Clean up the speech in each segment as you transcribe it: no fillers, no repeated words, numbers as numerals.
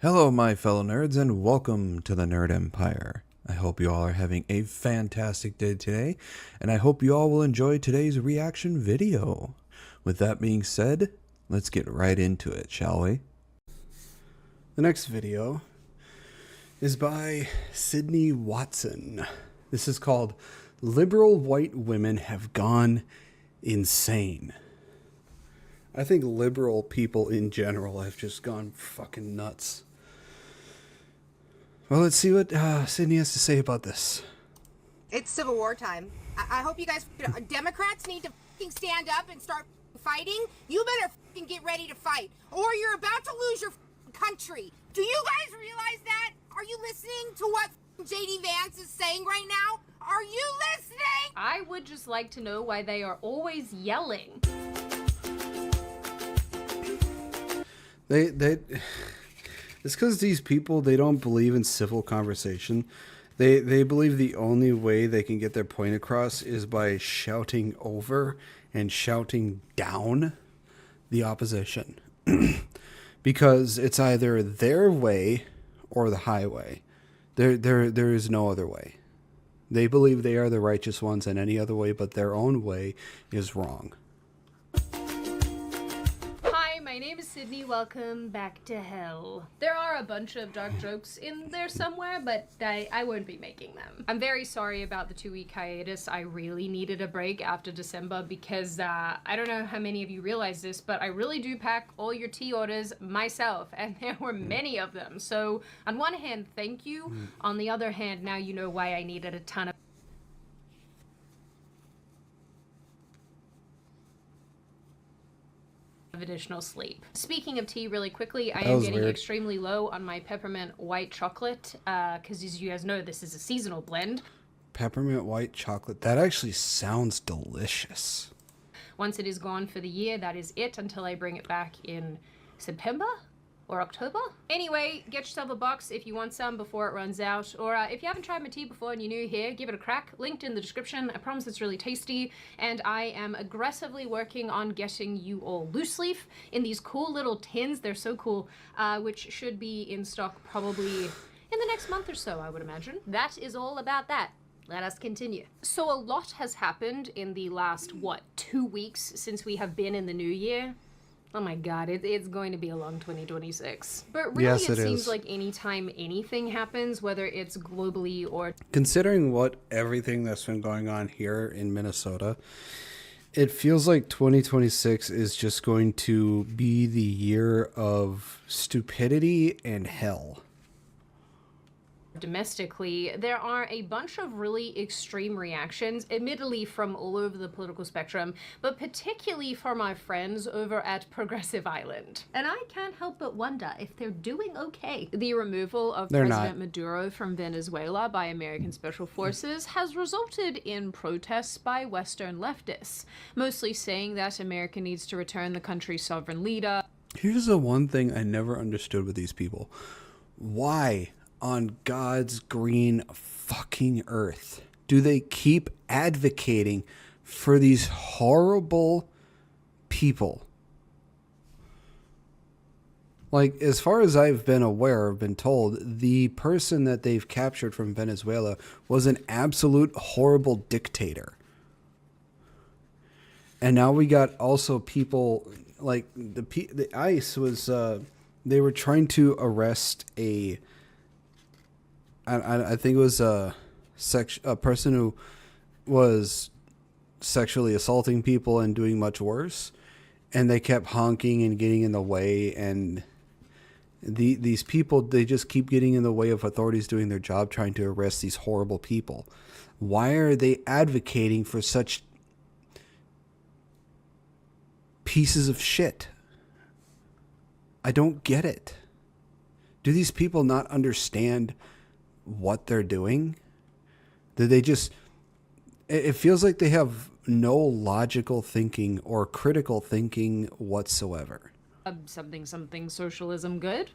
Hello, my fellow nerds, and welcome to the Nerd Empire. I hope you all are having a fantastic day today, and I hope you all will enjoy today's reaction video. With that being said, let's get right into it, shall we? The next video is by Sydney Watson. This is called Liberal White Women Have Gone Insane. I think liberal people in general have just gone fucking nuts. Well, let's see what Sydney has to say about this. It's Civil War time. I hope you guys, Democrats need to fucking stand up and start fighting. You better fucking get ready to fight, or you're about to lose your country. Do you guys realize that? Are you listening to what JD Vance is saying right now? Are you listening? I would just like to know why they are always yelling. It's because these people, they don't believe in civil conversation. They believe the only way they can get their point across is by shouting over and shouting down the opposition. Because it's either their way or the highway. There is no other way. They believe they are the righteous ones in any other way, but their own way is wrong. My name is Sydney. Welcome back to hell. There are a bunch of dark jokes in there somewhere, but I won't be making them. I'm very sorry about the 2-week hiatus. I really needed a break after December because I don't know how many of you realize this, but I really do pack all your tea orders myself, and there were many of them. So on one hand, thank you. On the other hand, now you know why I needed a ton of additional sleep. Speaking of tea, really quickly, I am getting extremely low on my peppermint white chocolate because as you guys know, this is a seasonal blend. Peppermint white chocolate, that actually sounds delicious. Once it is gone for the year, that is it until I bring it back in September or October. Anyway, get yourself a box if you want some before it runs out, or if you haven't tried my tea before and you're new here, give it a crack. Linked in the description. I promise it's really tasty, and I am aggressively working on getting you all loose leaf in these cool little tins. They're so cool, which should be in stock probably in the next month or so, I would imagine. That is all about that. Let us continue. So a lot has happened in the last, 2 weeks since we have been in the new year. Oh my god, it's going to be a long 2026. But really, yes, it seems like anytime anything happens, whether it's globally or... Considering what everything that's been going on here in Minnesota, it feels like 2026 is just going to be the year of stupidity and hell. Domestically, there are a bunch of really extreme reactions, admittedly from all over the political spectrum, but particularly from our friends over at Progressive Island. And I can't help but wonder if they're doing okay. The removal of President Maduro from Venezuela by American Special Forces has resulted in protests by Western leftists, mostly saying that America needs to return the country's sovereign leader. Here's the one thing I never understood with these people. Why on God's green fucking earth do they keep advocating for these horrible people? Like, as far as I've been aware, I've been told, the person that they've captured from Venezuela was an absolute horrible dictator. And now we got also people like the ICE was they were trying to arrest I think it was a person who was sexually assaulting people and doing much worse, and they kept honking and getting in the way, and these people, they just keep getting in the way of authorities doing their job, trying to arrest these horrible people. Why are they advocating for such pieces of shit? I don't get it. Do these people not understand what they're doing? Do they just... It feels like they have no logical thinking or critical thinking whatsoever. Something socialism good?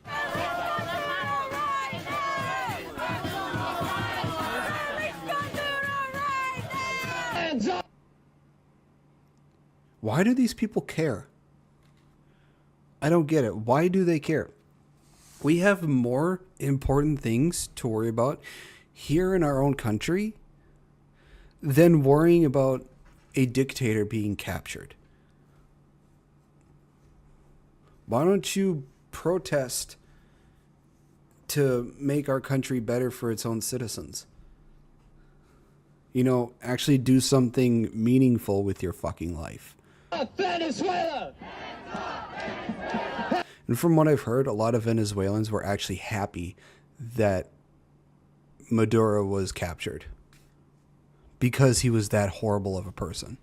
Why do these people care? I don't get it. Why do they care? We have more important things to worry about here in our own country than worrying about a dictator being captured. Why don't you protest to make our country better for its own citizens? You know, actually do something meaningful with your fucking life. Venezuela! And from what I've heard, a lot of Venezuelans were actually happy that Maduro was captured because he was that horrible of a person.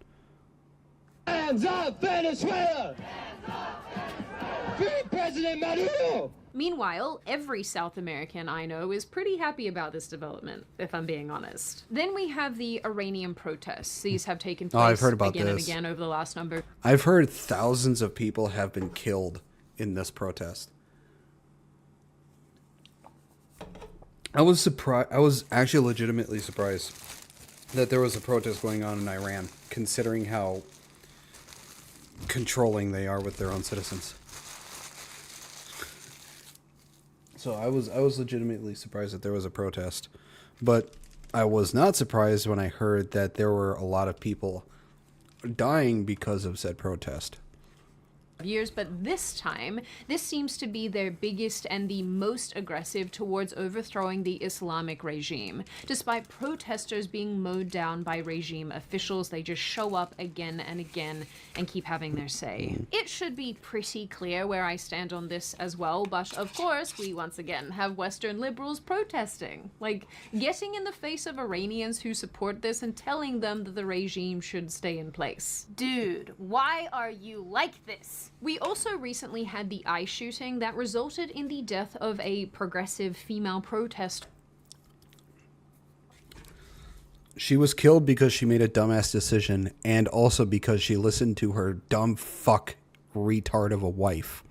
Hands up, Venezuela! Free President Maduro! Meanwhile, every South American I know is pretty happy about this development, if I'm being honest. Then we have the Iranian protests. These have taken place I've heard about again and this. again over the last number. I've heard thousands of people have been killed in this protest. I was surprised. I was actually legitimately surprised that there was a protest going on in Iran, considering how controlling they are with their own citizens. So I was legitimately surprised that there was a protest, but I was not surprised when I heard that there were a lot of people dying because of said protest. Years, but this time, this seems to be their biggest and the most aggressive towards overthrowing the Islamic regime. Despite protesters being mowed down by regime officials, they just show up again and again and keep having their say. It should be pretty clear where I stand on this as well, but of course, we once again have Western liberals protesting. Like, getting in the face of Iranians who support this and telling them that the regime should stay in place. Dude, why are you like this? We also recently had the ICE shooting that resulted in the death of a progressive female protester. She was killed because she made a dumbass decision, and also because she listened to her dumb fuck retard of a wife,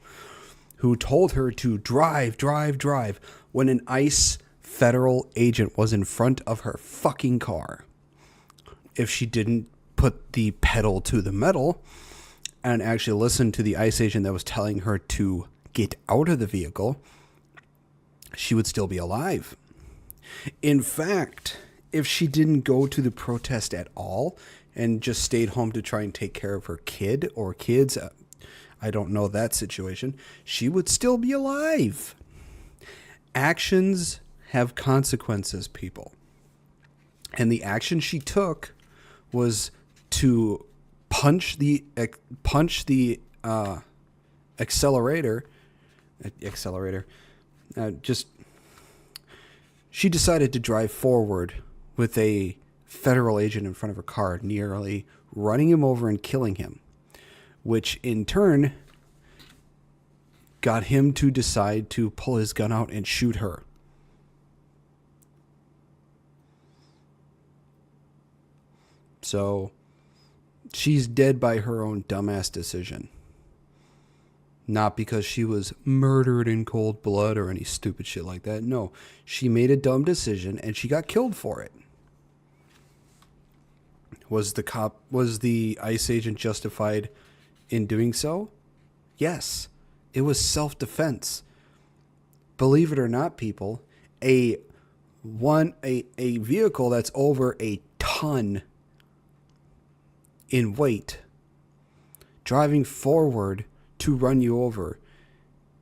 who told her to drive when an ICE federal agent was in front of her fucking car. If she didn't put the pedal to the metal and actually listen to the ICE agent that was telling her to get out of the vehicle, she would still be alive. In fact, if she didn't go to the protest at all and just stayed home to try and take care of her kid or kids, I don't know that situation, she would still be alive. Actions have consequences, people. And the action she took was to punch the accelerator. She decided to drive forward with a federal agent in front of her car, nearly running him over and killing him, which in turn got him to decide to pull his gun out and shoot her. So she's dead by her own dumbass decision. Not because she was murdered in cold blood or any stupid shit like that. No, she made a dumb decision and she got killed for it. Was the ICE agent justified in doing so? Yes, it was self-defense. Believe it or not, people, a vehicle that's over a ton in weight, driving forward to run you over,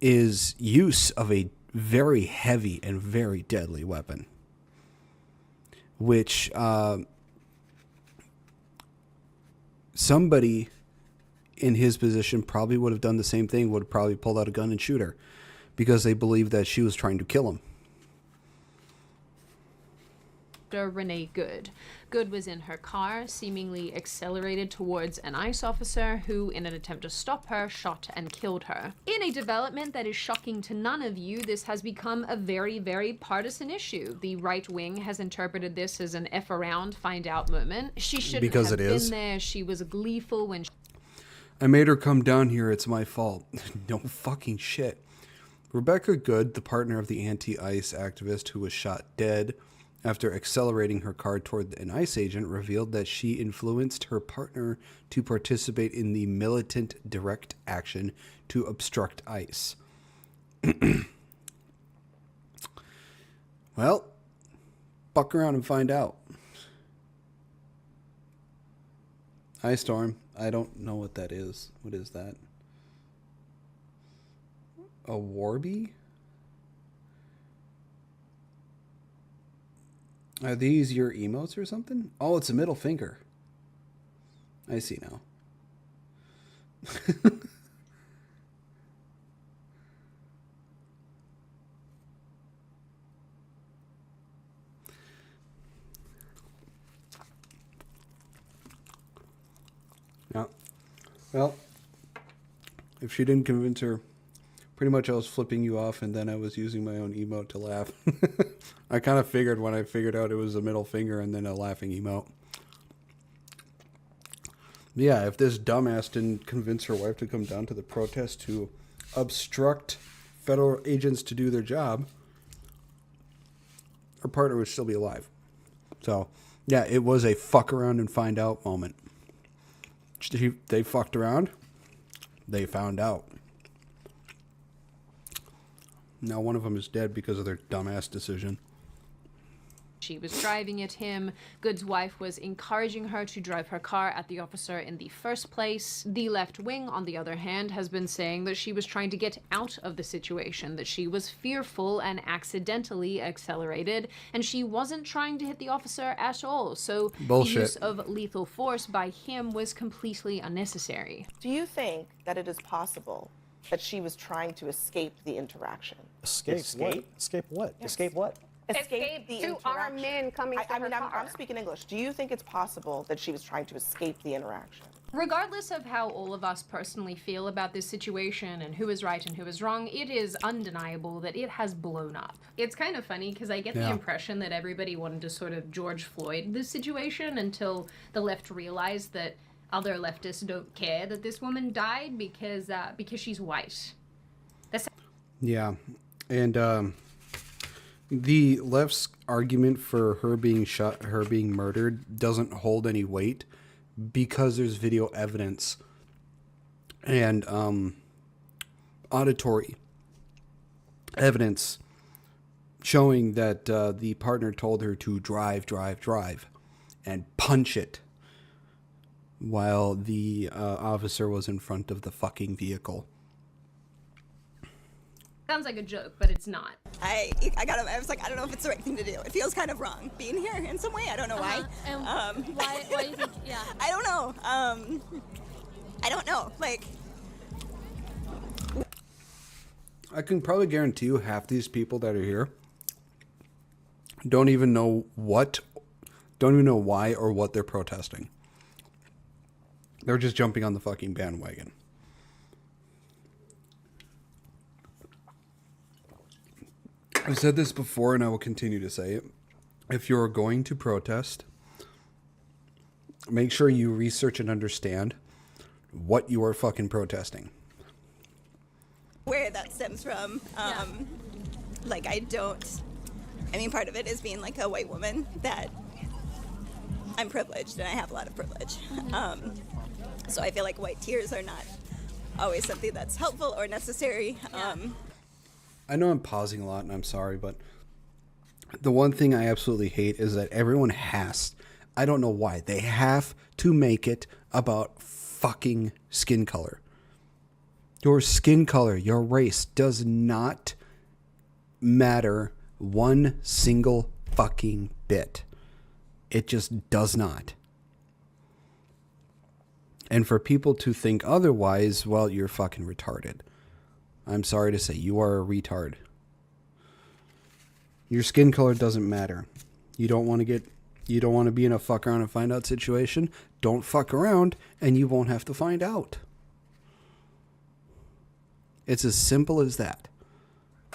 is use of a very heavy and very deadly weapon, which somebody in his position probably would have done the same thing, would have probably pulled out a gun and shoot her because they believed that she was trying to kill him. Renee Good. Good was in her car, seemingly accelerated towards an ICE officer who, in an attempt to stop her, shot and killed her. In a development that is shocking to none of you, this has become a very, very partisan issue. The right wing has interpreted this as an F around, find out moment. She shouldn't have been there. She was gleeful when I made her come down here. It's my fault. No fucking shit. Rebecca Good, the partner of the anti-ICE activist who was shot dead after accelerating her car toward an ICE agent, revealed that she influenced her partner to participate in the militant direct action to obstruct ICE. Well, fuck around and find out. Hi, Storm. I don't know what that is. What is that? A Warby? Are these your emotes or something? Oh, it's a middle finger. I see now. Yeah. Well, if she didn't convince her, pretty much I was flipping you off and then I was using my own emote to laugh. I kind of figured when I figured out it was a middle finger and then a laughing emote. Yeah, if this dumbass didn't convince her wife to come down to the protest to obstruct federal agents to do their job, her partner would still be alive. So, yeah, it was a fuck around and find out moment. They fucked around. They found out. Now one of them is dead because of their dumbass decision. She was driving at him. Good's wife was encouraging her to drive her car at the officer in the first place. The left wing, on the other hand, has been saying that she was trying to get out of the situation, that she was fearful and accidentally accelerated, and she wasn't trying to hit the officer at all. So Bullshit. The use of lethal force by him was completely unnecessary. Do you think that it is possible that she was trying to escape the interaction? Escape what? Escape what? Yes. Escape what? Escape the to our interaction. men coming to I her mean, car. I'm speaking English. Do you think it's possible that she was trying to escape the interaction? Regardless of how all of us personally feel about this situation and who is right and who is wrong, it is undeniable that it has blown up. It's kind of funny because I get the impression that everybody wanted to sort of George Floyd this situation until the left realized that other leftists don't care that this woman died because she's white. That's Yeah. And the left's argument for her being shot, her being murdered, doesn't hold any weight because there's video evidence and auditory evidence showing that the partner told her to drive and punch it while the officer was in front of the fucking vehicle. sounds like a joke, but it's not. I was like, I don't know if it's the right thing to do. It feels kind of wrong being here in some way. I don't know why. And why do you think, yeah. I don't know. I don't know. Like, I can probably guarantee you half these people that are here don't even know why or what they're protesting. They're just jumping on the fucking bandwagon. I've said this before and I will continue to say it. If you're going to protest, make sure you research and understand what you are fucking protesting. where that stems from. Like, I mean, part of it is being like a white woman that I'm privileged and I have a lot of privilege. So I feel like white tears are not always something that's helpful or necessary. I know I'm pausing a lot and I'm sorry, but the one thing I absolutely hate is that everyone I don't know why, they have to make it about fucking skin color. Your skin color, your race does not matter one single fucking bit. It just does not. And for people to think otherwise, well, you're fucking retarded. I'm sorry to say, you are a retard. Your skin color doesn't matter. You don't want to be in a fuck around and find out situation. Don't fuck around and you won't have to find out. It's as simple as that.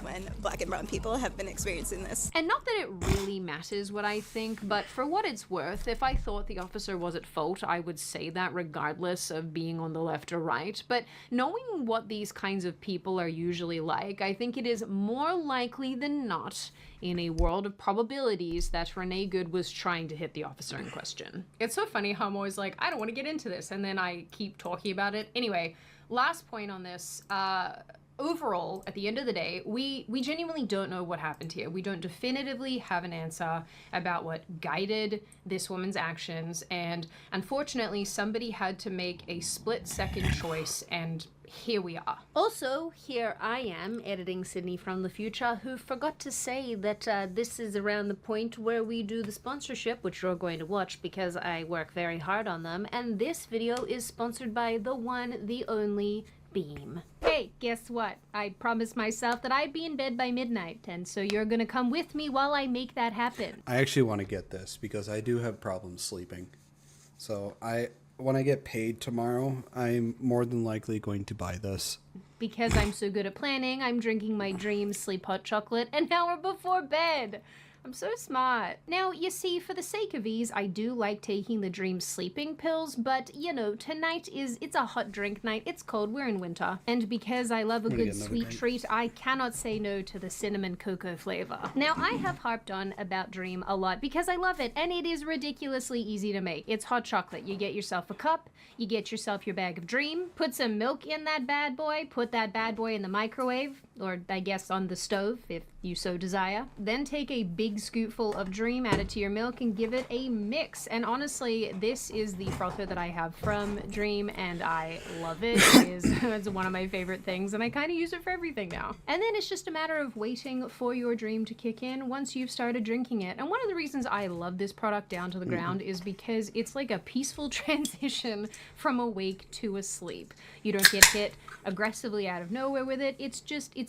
When black and brown people have been experiencing this. And not that it really matters what I think, but for what it's worth, if I thought the officer was at fault, I would say that regardless of being on the left or right. But knowing what these kinds of people are usually like, I think it is more likely than not, in a world of probabilities, that Renee Good was trying to hit the officer in question. It's so funny how I'm always like, I don't want to get into this, and then I keep talking about it. Anyway, last point on this, overall, at the end of the day, we genuinely don't know what happened here. We don't definitively have an answer about what guided this woman's actions, and unfortunately, somebody had to make a split-second choice, and here we are. Also, here I am, editing Sydney from the future, who forgot to say that this is around the point where we do the sponsorship, which you're going to watch because I work very hard on them, and this video is sponsored by the one, the only, Beam. Hey, guess what? I promised myself that I'd be in bed by midnight, and so you're gonna come with me while I make that happen. I actually want to get this because I do have problems sleeping. So when I get paid tomorrow, I'm more than likely going to buy this. Because I'm so good at planning, I'm drinking my dream sleep hot chocolate an hour before bed. I'm so smart. Now, you see, for the sake of ease, I do like taking the dream sleeping pills, but, you know, tonight it's a hot drink night. It's cold, we're in winter. And because I love a good sweet treat, I cannot say no to the cinnamon cocoa flavor. Now, I have harped on about Dream a lot because I love it, and it is ridiculously easy to make. It's hot chocolate. You get yourself a cup, you get yourself your bag of Dream, put some milk in that bad boy, put that bad boy in the microwave, or I guess on the stove if you so desire. Then take a big scoopful of Dream, add it to your milk, and give it a mix. And honestly, this is the frother that I have from Dream, and I love it. It's one of my favorite things, and I kind of use it for everything now. And then it's just a matter of waiting for your Dream to kick in once you've started drinking it. And one of the reasons I love this product down to the ground is because it's like a peaceful transition from awake to asleep. You don't get hit aggressively out of nowhere with it. It's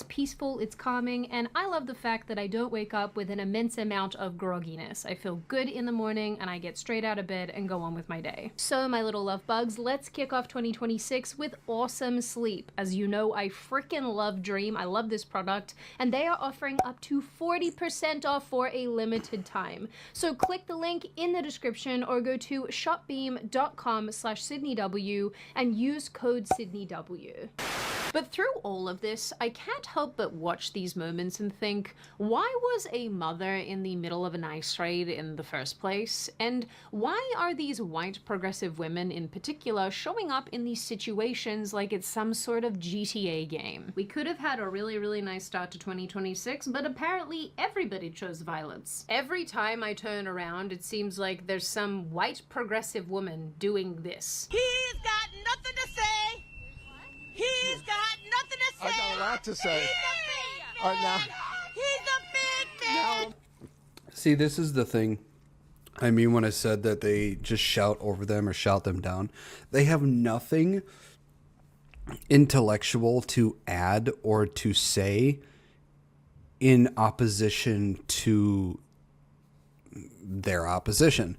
peaceful, it's calming, and I love the fact that I don't wake up with an immense amount of grogginess. I feel good in the morning, and I get straight out of bed and go on with my day. So, my little love bugs, let's kick off 2026 with awesome sleep. As you know, I freaking love Dream. I love this product, and they are offering up to 40% off for a limited time. So click the link in the description or go to shopbeam.com/SydneyW and use code SydneyW. But through all of this, I can't help but watch these moments and think, why was a mother in the middle of an ice raid in the first place? And why are these white progressive women in particular showing up in these situations like it's some sort of GTA game? We could have had a really, really nice start to 2026, but apparently everybody chose violence. Every time I turn around, it seems like there's some white progressive woman doing this. He's got nothing to say. He's got nothing to say. I got a lot to say. He's a big man. He's a big man. See, this is the thing. I mean, when I said that they just shout over them or shout them down, they have nothing intellectual to add or to say in opposition to their opposition.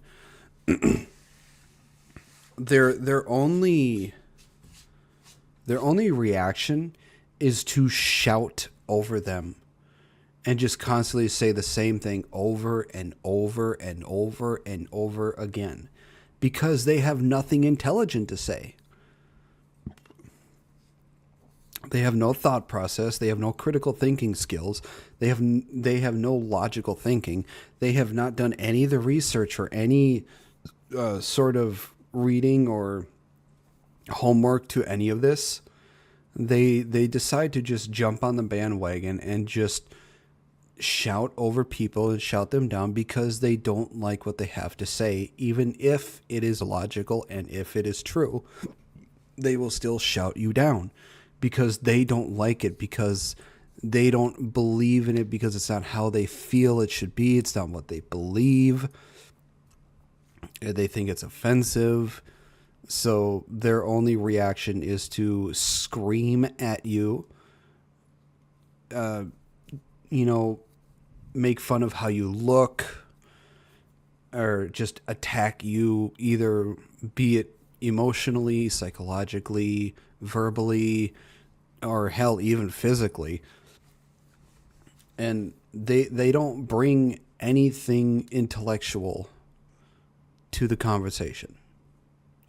Their only reaction is to shout over them and just constantly say the same thing over and over and over and over again because they have nothing intelligent to say. They have no thought process. They have no critical thinking skills. They have no logical thinking. They have not done any of the research or any sort of reading or homework to any of this. They decide to just jump on the bandwagon and just shout over people and shout them down because they don't like what they have to say, even if it is logical and if it is true. They will still shout you down because they don't like it, because they don't believe in it, because it's not how they feel it should be. It's not what they believe. They think it's offensive. So their only reaction is to scream at you, make fun of how you look, or just attack you, either be it emotionally, psychologically, verbally, or hell, even physically. And they don't bring anything intellectual to the conversation.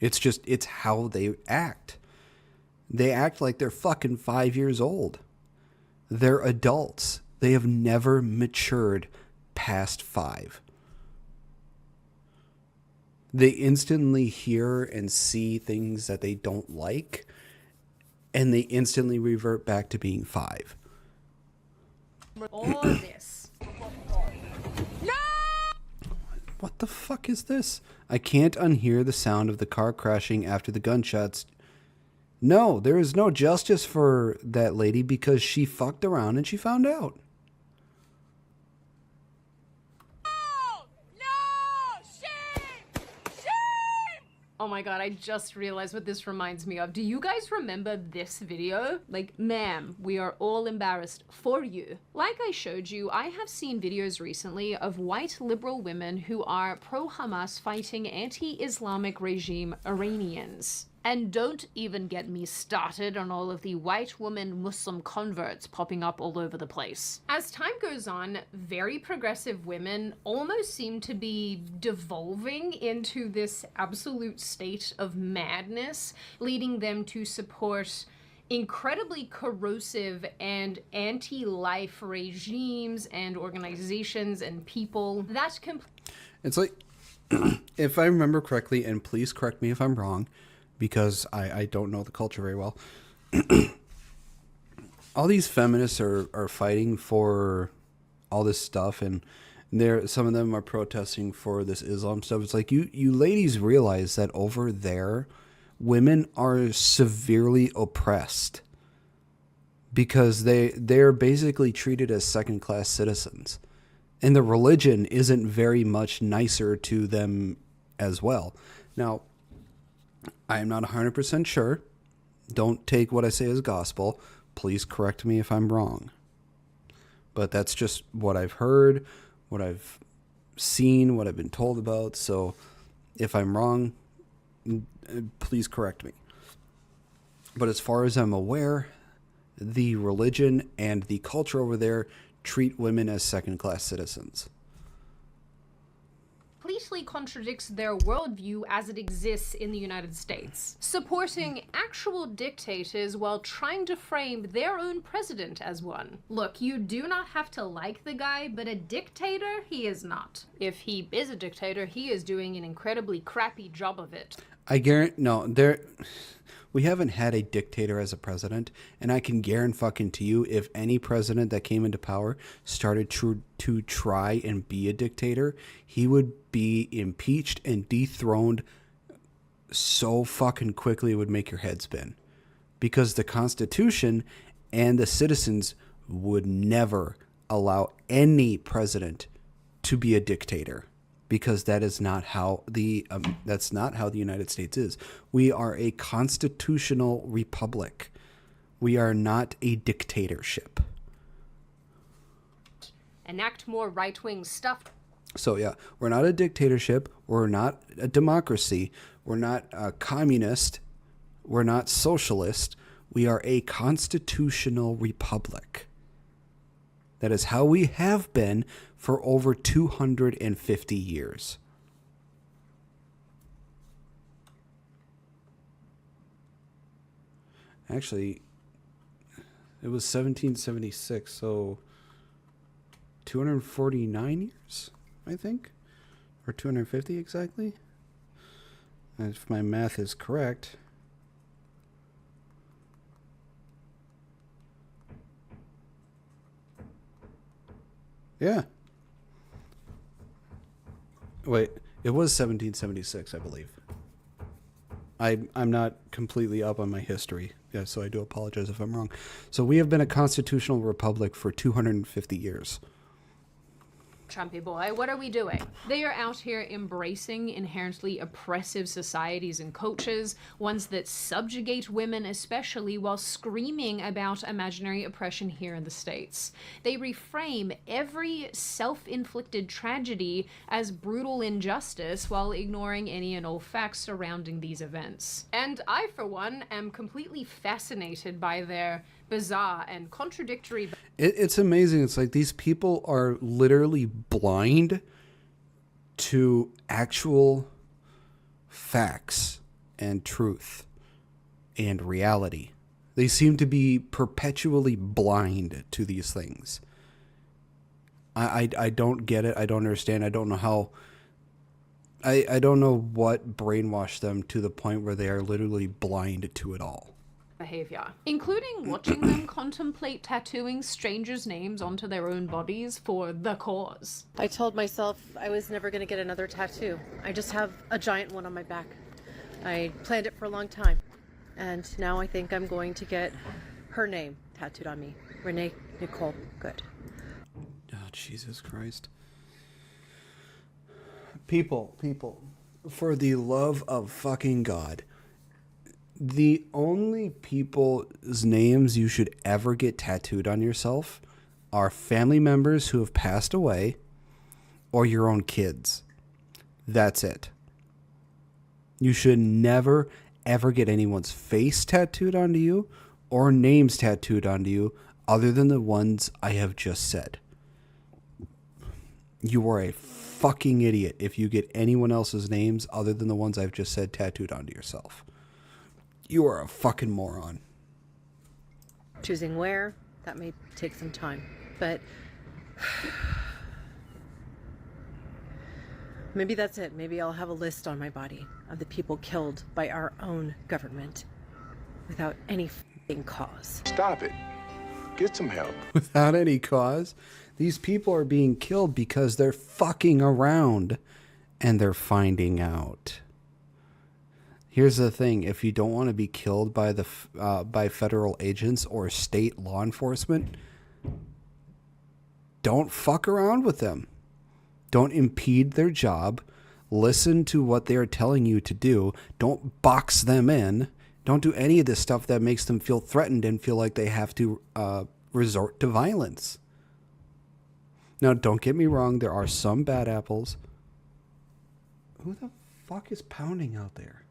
It's how they act. They act like they're fucking 5 years old. They're adults. They have never matured past 5. They instantly hear and see things that they don't like, and they instantly revert back to being 5. All this. What the fuck is this? I can't unhear the sound of the car crashing after the gunshots. No, there is no justice for that lady because she fucked around and she found out. Oh my god, I just realized what this reminds me of. Do you guys remember this video? Like, ma'am, we are all embarrassed for you. Like I showed you, I have seen videos recently of white liberal women who are pro-Hamas fighting anti-Islamic regime Iranians. And don't even get me started on all of the white woman Muslim converts popping up all over the place. As time goes on, very progressive women almost seem to be devolving into this absolute state of madness, leading them to support incredibly corrosive and anti-life regimes and organizations and people that It's like, if I remember correctly, and please correct me if I'm wrong, because I don't know the culture very well. All these feminists are fighting for all this stuff, and some of them are protesting for this Islam stuff. It's like, you ladies realize that over there, women are severely oppressed because they're basically treated as second-class citizens, and the religion isn't very much nicer to them as well. Now, I am not 100% sure. Don't take what I say as gospel. Please correct me if I'm wrong. But that's just what I've heard, what I've seen, what I've been told about. So if I'm wrong, please correct me. But as far as I'm aware, the religion and the culture over there treat women as second-class citizens. completely contradicts their worldview as it exists in the United States, supporting actual dictators while trying to frame their own president as one. Look, you do not have to like the guy, but a dictator, he is not. If he is a dictator, he is doing an incredibly crappy job of it. I guarantee, no, we haven't had a dictator as a president, and I can guarantee to you, if any president that came into power started to try and be a dictator, he would be impeached and dethroned so fucking quickly it would make your head spin. Because the Constitution and the citizens would never allow any president to be a dictator. Because that is not how that's not how the United States is. We are a constitutional republic. We are not a dictatorship. Enact more right-wing stuff. So yeah, we're not a dictatorship. We're not a democracy. We're not a communist. We're not socialist. We are a constitutional republic. That is how we have been for over 250 years. Actually, it was 1776, so 249 years, I think, or 250 exactly, if my math is correct. Yeah. Wait, it was 1776, I believe. I'm not completely up on my history, yeah, so I do apologize if I'm wrong. So we have been a constitutional republic for 250 years. Trumpy boy, what are we doing? They are out here embracing inherently oppressive societies and cultures, ones that subjugate women especially, while screaming about imaginary oppression here in the States. They reframe every self-inflicted tragedy as brutal injustice while ignoring any and all facts surrounding these events. And I, for one, am completely fascinated by their bizarre and contradictory... It's amazing. It's like these people are literally blind to actual facts and truth and reality. They seem to be perpetually blind to these things. I don't get it. I don't understand. I don't know how... I don't know what brainwashed them to the point where they are literally blind to it all. Behavior behavior, including watching them contemplate tattooing strangers' names onto their own bodies for the cause. I told myself I was never going to get another tattoo. I just have a giant one on my back. I planned it for a long time, and now I think I'm going to get her name tattooed on me. Renee Nicole Good. Oh, Jesus Christ. People, for the love of fucking God, the only people's names you should ever get tattooed on yourself are family members who have passed away or your own kids. That's it. You should never, ever get anyone's face tattooed onto you or names tattooed onto you other than the ones I have just said. You are a fucking idiot if you get anyone else's names other than the ones I've just said tattooed onto yourself. You are a fucking moron. Choosing where, that may take some time, but maybe that's it. Maybe I'll have a list on my body of the people killed by our own government without any fucking cause. Stop it. Get some help. Without any cause? These people are being killed because they're fucking around and they're finding out. Here's the thing. If you don't want to be killed by by federal agents or state law enforcement, don't fuck around with them. Don't impede their job. Listen to what they're telling you to do. Don't box them in. Don't do any of this stuff that makes them feel threatened and feel like they have to resort to violence. Now, don't get me wrong. There are some bad apples. Who the fuck is pounding out there?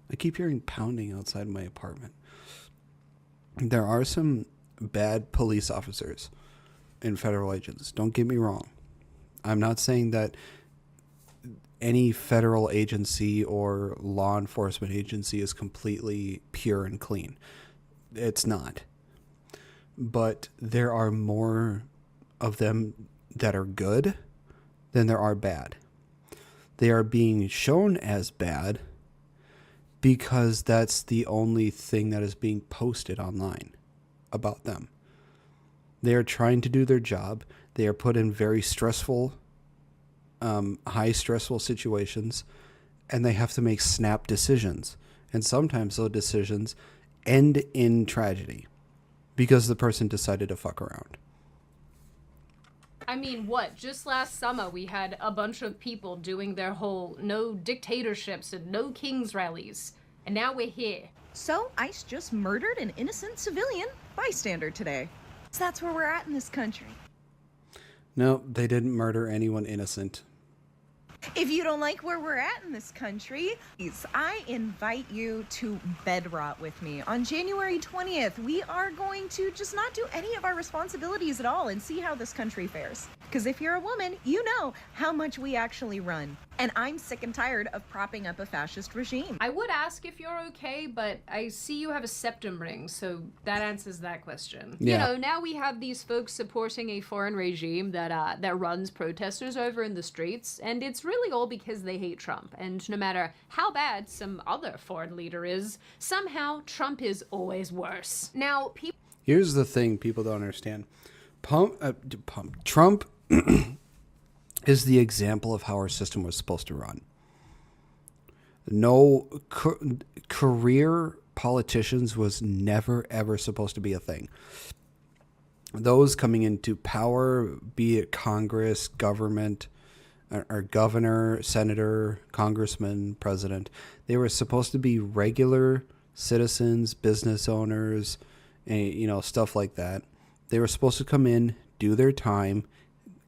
I keep hearing pounding outside my apartment. There are some bad police officers and federal agents. Don't get me wrong. I'm not saying that any federal agency or law enforcement agency is completely pure and clean. It's not. But there are more of them that are good than there are bad. They are being shown as bad because that's the only thing that is being posted online about them. They are trying to do their job. They are put in very stressful, high stressful situations, and they have to make snap decisions. And sometimes those decisions end in tragedy because the person decided to fuck around. I mean, what? Just last summer, we had a bunch of people doing their whole no dictatorships and no kings rallies. And now we're here. So, ICE just murdered an innocent civilian bystander today. So that's where we're at in this country. No, they didn't murder anyone innocent. If you don't like where we're at in this country, please, I invite you to bed rot with me. On January 20th, we are going to just not do any of our responsibilities at all and see how this country fares. Because if you're a woman, you know how much we actually run. And I'm sick and tired of propping up a fascist regime. I would ask if you're okay, but I see you have a septum ring, so that answers that question. Yeah. You know, now we have these folks supporting a foreign regime that runs protesters over in the streets, and it's really all because they hate Trump. And no matter how bad some other foreign leader is, somehow Trump is always worse. Now, people... Here's the thing people don't understand. Trump is the example of how our system was supposed to run. No career politicians was never, ever supposed to be a thing. Those coming into power, be it Congress, government, or governor, senator, congressman, president, they were supposed to be regular citizens, business owners, and, stuff like that. They were supposed to come in, do their time,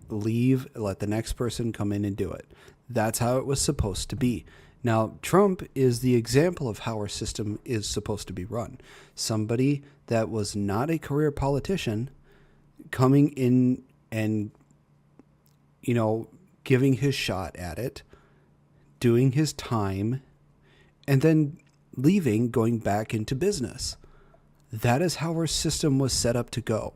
leave, let the next person come in and do it. That's how it was supposed to be. Now, Trump is the example of how our system is supposed to be run. Somebody that was not a career politician coming in and, giving his shot at it, doing his time, and then leaving, going back into business. That is how our system was set up to go.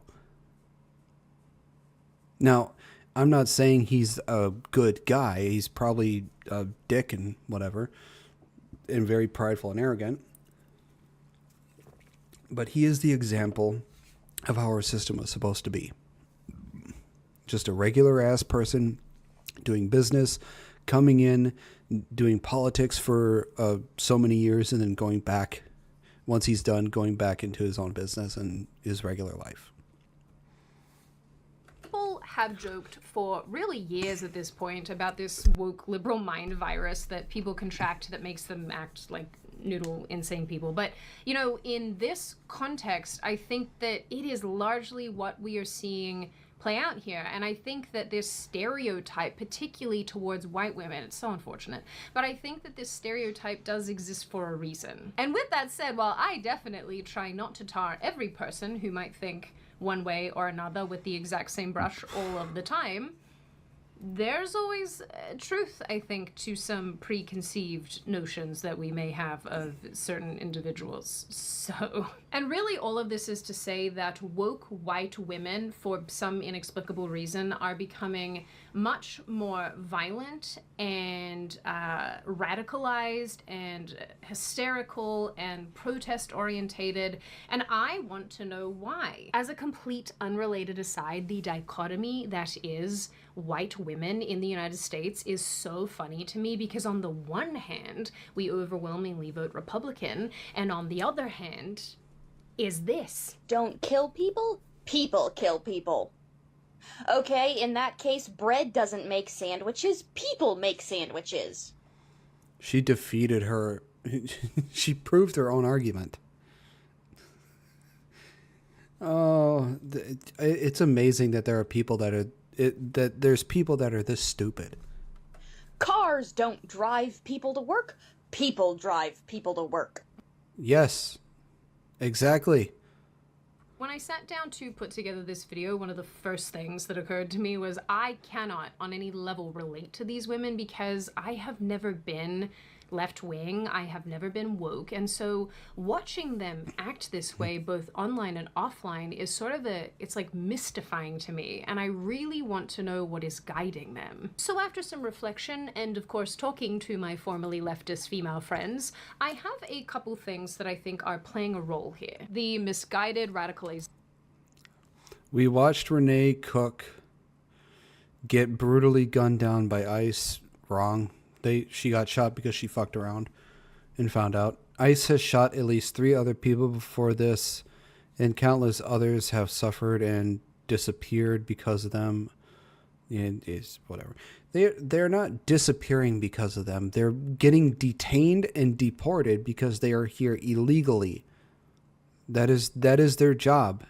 Now, I'm not saying he's a good guy. He's probably a dick and whatever, and very prideful and arrogant. But he is the example of how our system was supposed to be. Just a regular ass person doing business, coming in, doing politics for so many years, and then going back, once he's done, going back into his own business and his regular life. People have joked for really years at this point about this woke liberal mind virus that people contract that makes them act like noodle insane people. But, you know, in this context, I think that it is largely what we are seeing play out here. And I think that this stereotype, particularly towards white women, it's so unfortunate, but I think that this stereotype does exist for a reason. And with that said, while I definitely try not to tar every person who might think one way or another with the exact same brush all of the time, there's always truth, I think, to some preconceived notions that we may have of certain individuals. So, and really all of this is to say that woke white women, for some inexplicable reason, are becoming much more violent and radicalized and hysterical and protest-orientated, and I want to know why. As a complete unrelated aside, the dichotomy that is white women in the United States is so funny to me, because on the one hand, we overwhelmingly vote Republican, and on the other hand, is this. Don't kill people, people kill people. Okay, in that case, bread doesn't make sandwiches, people make sandwiches. She defeated her. She proved her own argument. Oh, it's amazing that there are people that are that there's people that are this stupid. Cars don't drive people to work, people drive people to work. Yes, exactly. When I sat down to put together this video, one of the first things that occurred to me was I cannot on any level relate to these women because I have never been left-wing, I have never been woke, and so watching them act this way both online and offline is sort of it's like mystifying to me, and I really want to know what is guiding them. So after some reflection and of course talking to my formerly leftist female friends, I have a couple things that I think are playing a role here. The misguided radicalization. We watched Renee Cook get brutally gunned down by ICE. Wrong. She got shot because she fucked around and found out. ICE has shot at least 3 other people before this, and countless others have suffered and disappeared because of them. And it's whatever. They're not disappearing because of them. They're getting detained and deported because they are here illegally. That is their job.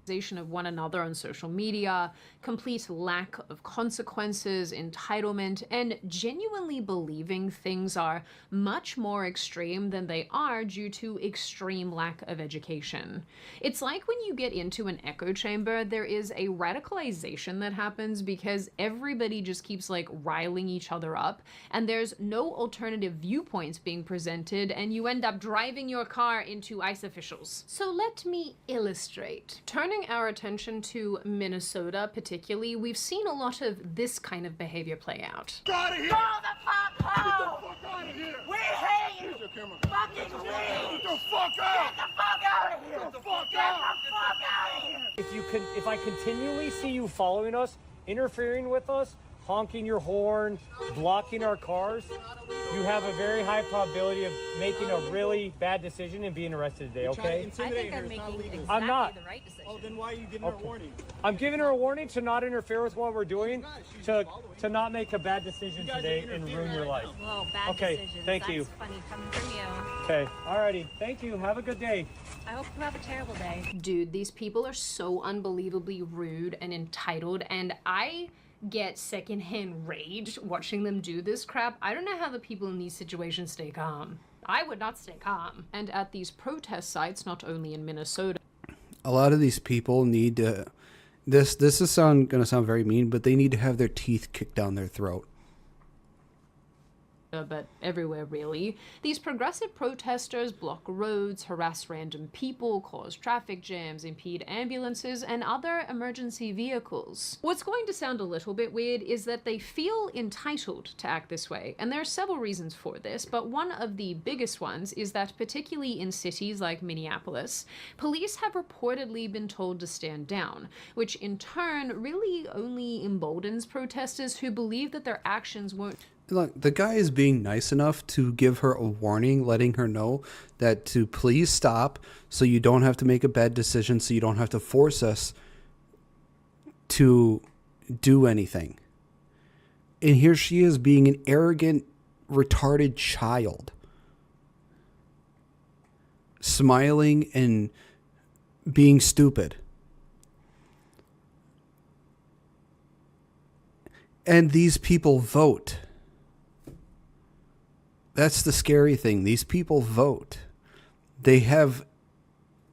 Of one another on social media, complete lack of consequences, entitlement, and genuinely believing things are much more extreme than they are due to extreme lack of education. It's like when you get into an echo chamber, there is a radicalization that happens because everybody just keeps like riling each other up, and there's no alternative viewpoints being presented, and you end up driving your car into ICE officials. So let me illustrate. Turning our attention to Minnesota particularly, we've seen a lot of this kind of behavior play out. Get out of here! Go the fuck home! Get the fuck out of here! We hate you! Fucking leave! Get the fuck out! Get the fuck out of here! Get the fuck out! Get the fuck out of here! If I continually see you following us, interfering with us, honking your horn, blocking our cars, you have a very high probability of making a really bad decision and being arrested today, okay? I think I'm making exactly I'm not. the right decision. Oh, then why are you giving her a warning? I'm giving her a warning to not interfere with what we're doing, to not make a bad decision today and ruin your life. Whoa, bad Okay, decisions. thank you. That's funny coming from you. Okay, alrighty. Thank you. Have a good day. I hope you have a terrible day. Dude, these people are so unbelievably rude and entitled, and I get secondhand rage watching them do this crap. I don't know how the people in these situations stay calm. I would not stay calm. And at these protest sites, not only in Minnesota, A lot of these people need to. This is gonna sound very mean, but they need to have their teeth kicked down their throat. but everywhere really. These progressive protesters block roads, harass random people, cause traffic jams, impede ambulances and other emergency vehicles. What's going to sound a little bit weird is that they feel entitled to act this way, and there are several reasons for this, but one of the biggest ones is that particularly in cities like Minneapolis, police have reportedly been told to stand down, which in turn really only emboldens protesters who believe that their actions won't. Look, the guy is being nice enough to give her a warning, letting her know that to please stop so you don't have to make a bad decision, so you don't have to force us to do anything. And here she is being an arrogant, retarded child. Smiling and being stupid. And these people vote. That's the scary thing. These people vote. They have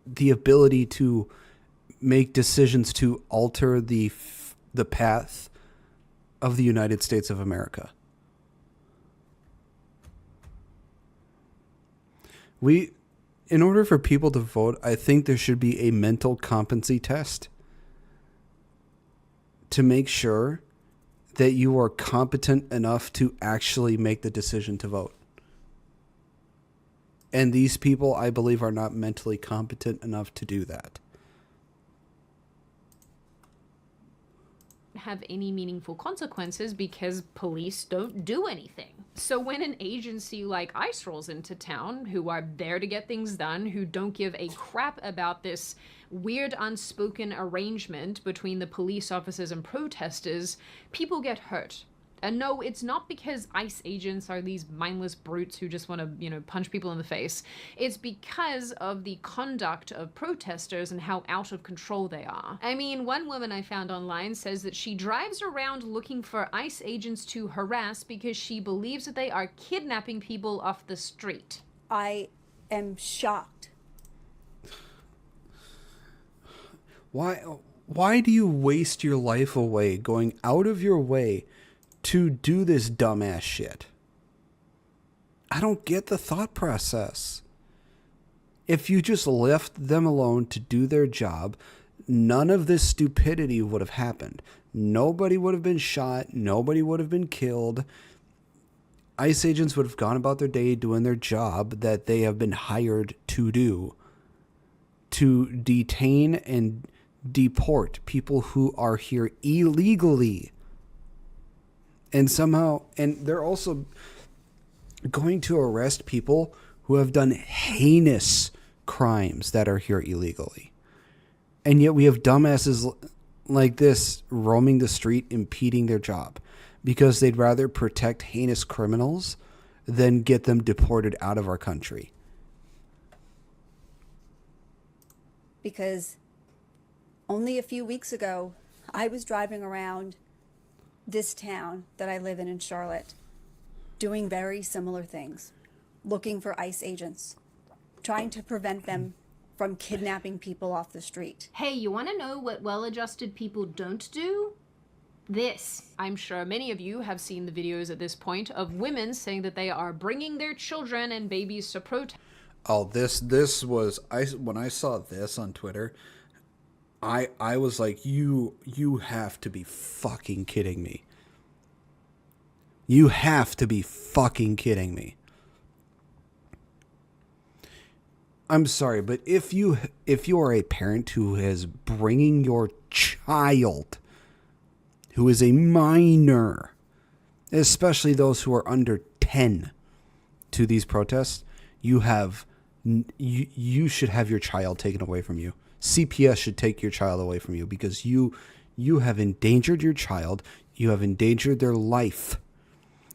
the ability to make decisions to alter the path of the United States of America. In order for people to vote, I think there should be a mental competency test to make sure that you are competent enough to actually make the decision to vote. And these people, I believe, are not mentally competent enough to do that. Have any meaningful consequences because police don't do anything. So when an agency like ICE rolls into town, who are there to get things done, who don't give a crap about this weird unspoken arrangement between the police officers and protesters, people get hurt. And no, it's not because ICE agents are these mindless brutes who just want to, punch people in the face. It's because of the conduct of protesters and how out of control they are. I mean, one woman I found online says that she drives around looking for ICE agents to harass because she believes that they are kidnapping people off the street. I am shocked. Why do you waste your life away going out of your way to do this dumbass shit? I don't get the thought process. If you just left them alone to do their job, none of this stupidity would have happened. Nobody would have been shot. Nobody would have been killed. ICE agents would have gone about their day doing their job that they have been hired to do, to detain and deport people who are here illegally. And they're also going to arrest people who have done heinous crimes that are here illegally. And yet we have dumbasses like this roaming the street, impeding their job because they'd rather protect heinous criminals than get them deported out of our country. Because only a few weeks ago, I was driving around this town that I live in Charlotte, doing very similar things, looking for ICE agents, trying to prevent them from kidnapping people off the street. Hey, you want to know what well-adjusted people don't do? This. I'm sure many of you have seen the videos at this point of women saying that they are bringing their children and babies to protest. Oh, this was, when I saw this on Twitter, I was like, you have to be fucking kidding me. You have to be fucking kidding me. I'm sorry, but if you are a parent who is bringing your child, who is a minor, especially those who are under 10, to these protests, you should have your child taken away from you. CPS should take your child away from you because you have endangered your child. You have endangered their life.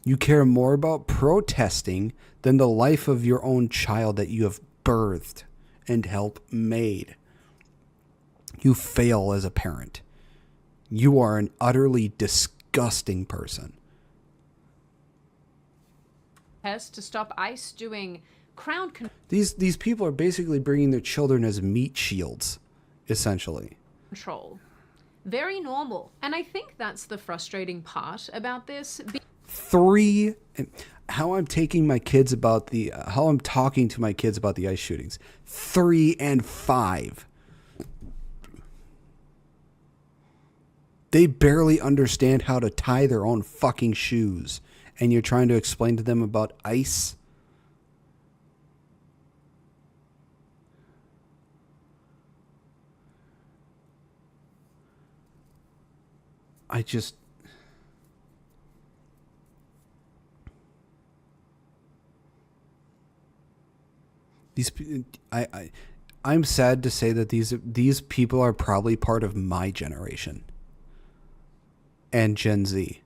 You care more about protesting than the life of your own child that you have birthed and helped made. You fail as a parent. You are an utterly disgusting person. To stop ICE doing crowd These people are basically bringing their children as meat shields, essentially. control. Very normal. And I think that's the frustrating part about this. How I'm taking my kids about the how I'm talking to my kids about the ICE shootings. 3 and 5. They barely understand how to tie their own fucking shoes, and you're trying to explain to them about ICE. I just... I'm sad to say that these people are probably part of my generation and Gen Z.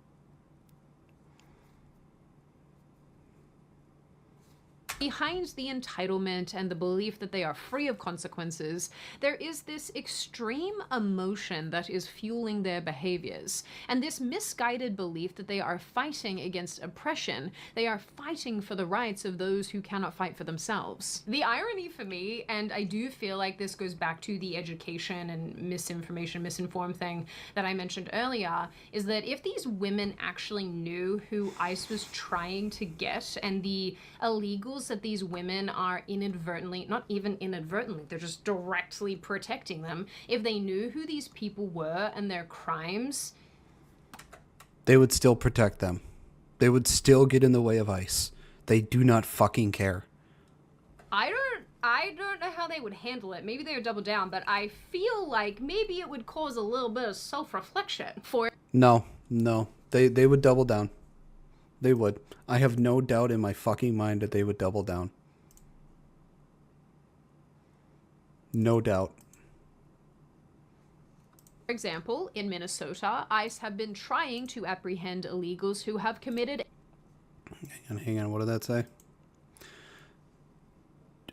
Behind the entitlement and the belief that they are free of consequences, there is this extreme emotion that is fueling their behaviors, and this misguided belief that they are fighting against oppression. They are fighting for the rights of those who cannot fight for themselves. The irony for me, and I do feel like this goes back to the education and misinformed thing that I mentioned earlier, is that if these women actually knew who ICE was trying to get and the illegals that these women are inadvertently, not even inadvertently, they're just directly protecting them, if they knew who these people were and their crimes, they would still protect them. They would still get in the way of ICE. They do not fucking care. I don't know how they would handle it. Maybe they would double down, but I feel like maybe it would cause a little bit of self-reflection for... No. They would double down. They would. I have no doubt in my fucking mind that they would double down. No doubt. For example, in Minnesota, ICE have been trying to apprehend illegals who have committed... Hang on, what did that say?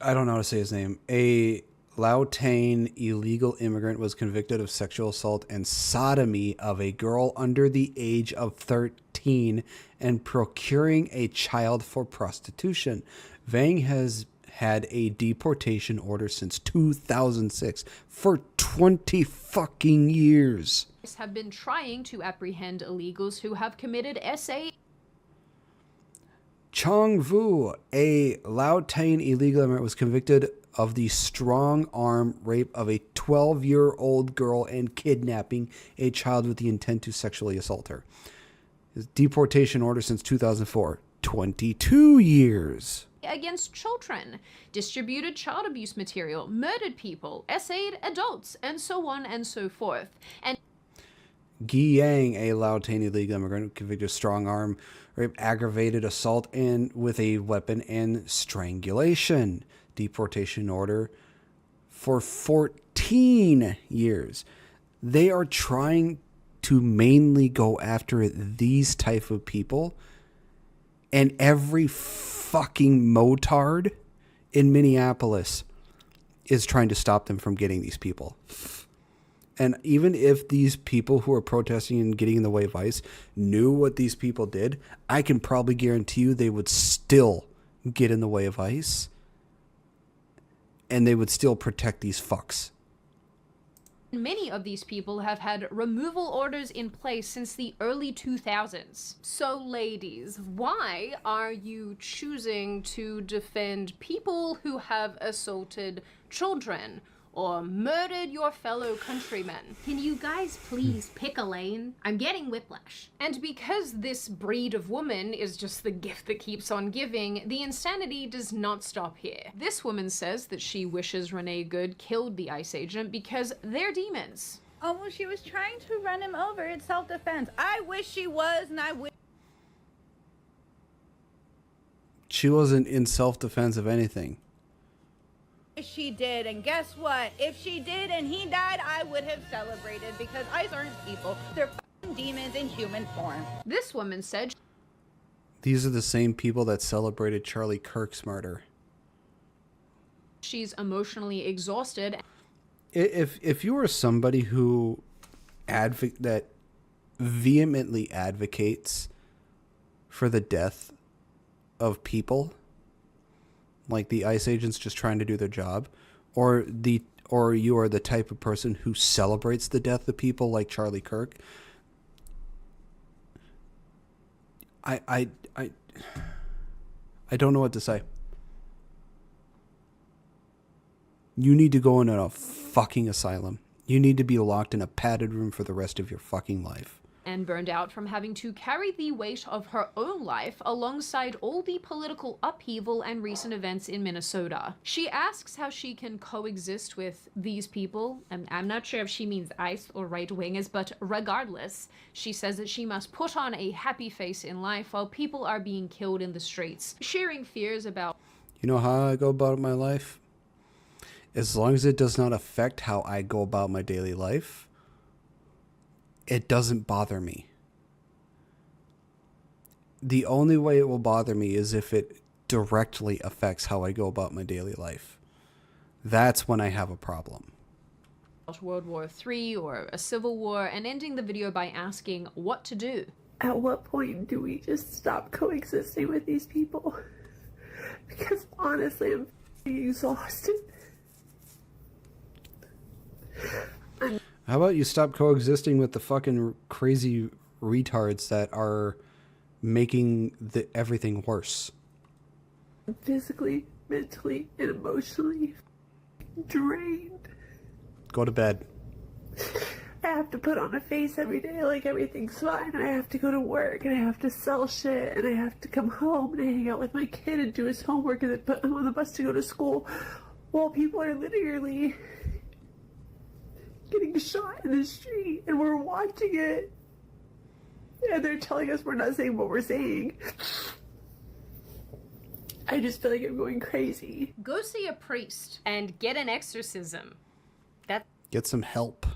I don't know how to say his name. A Laotian illegal immigrant was convicted of sexual assault and sodomy of a girl under the age of 13 and procuring a child for prostitution. Vang has had a deportation order since 2006 for 20 fucking years. Have been trying to apprehend illegals who have committed SA. Chong Vu, a Laotian illegal immigrant, was convicted of the strong-arm rape of a 12-year-old girl and kidnapping a child with the intent to sexually assault her. His deportation order since 2004, 22 years. Against children, distributed child abuse material, murdered people, essayed adults, and so on and so forth. And Guy Yang, a Laotian illegal immigrant, convicted of strong-arm rape, aggravated assault, and with a weapon and strangulation. Deportation order for 14 years. They are trying to mainly go after these type of people, and every fucking motard in Minneapolis is trying to stop them from getting these people. And even if these people who are protesting and getting in the way of ICE knew what these people did, I can probably guarantee you they would still get in the way of ICE. And they would still protect these fucks. many of these people have had removal orders in place since the early 2000s. So ladies, why are you choosing to defend people who have assaulted children or murdered your fellow countrymen? Can you guys please pick a lane? I'm getting whiplash. And because this breed of woman is just the gift that keeps on giving, the insanity does not stop here. This woman says that she wishes Renee Good killed the ICE agent because they're demons. Oh, well, she was trying to run him over. It's self-defense. I wish she was, and I wish... She wasn't in self-defense of anything. She did, and guess what? If she did and he died, I would have celebrated, because ICE aren't people. They're f***ing demons in human form. This woman said These are the same people that celebrated Charlie Kirk's murder. she's emotionally exhausted. If you are somebody who that vehemently advocates for the death of people, like the ICE agents just trying to do their job, or you are the type of person who celebrates the death of people like Charlie Kirk, I don't know what to say. You need to go in a fucking asylum. You need to be locked in a padded room for the rest of your fucking life. And burned out from having to carry the weight of her own life alongside all the political upheaval and recent events in Minnesota. She asks how she can coexist with these people, and I'm not sure if she means ICE or right-wingers, but regardless, she says that she must put on a happy face in life while people are being killed in the streets, sharing fears about... You know how I go about my life? As long as it does not affect how I go about my daily life, it doesn't bother me. The only way it will bother me is if it directly affects how I go about my daily life. That's when I have a problem. World War III or a civil war, and ending the video by asking what to do. At what point do we just stop coexisting with these people? Because honestly, I'm exhausted. How about you stop coexisting with the fucking crazy retards that are making everything worse? I'm physically, mentally, and emotionally drained. Go to bed. I have to put on a face every day like everything's fine. I have to go to work and I have to sell shit and I have to come home and hang out with my kid and do his homework and then put him on the bus to go to school while people are literally getting shot in the street and we're watching it and they're telling us we're not saying what we're saying. I just feel like I'm going crazy. Go see a priest and get an exorcism. Get some help.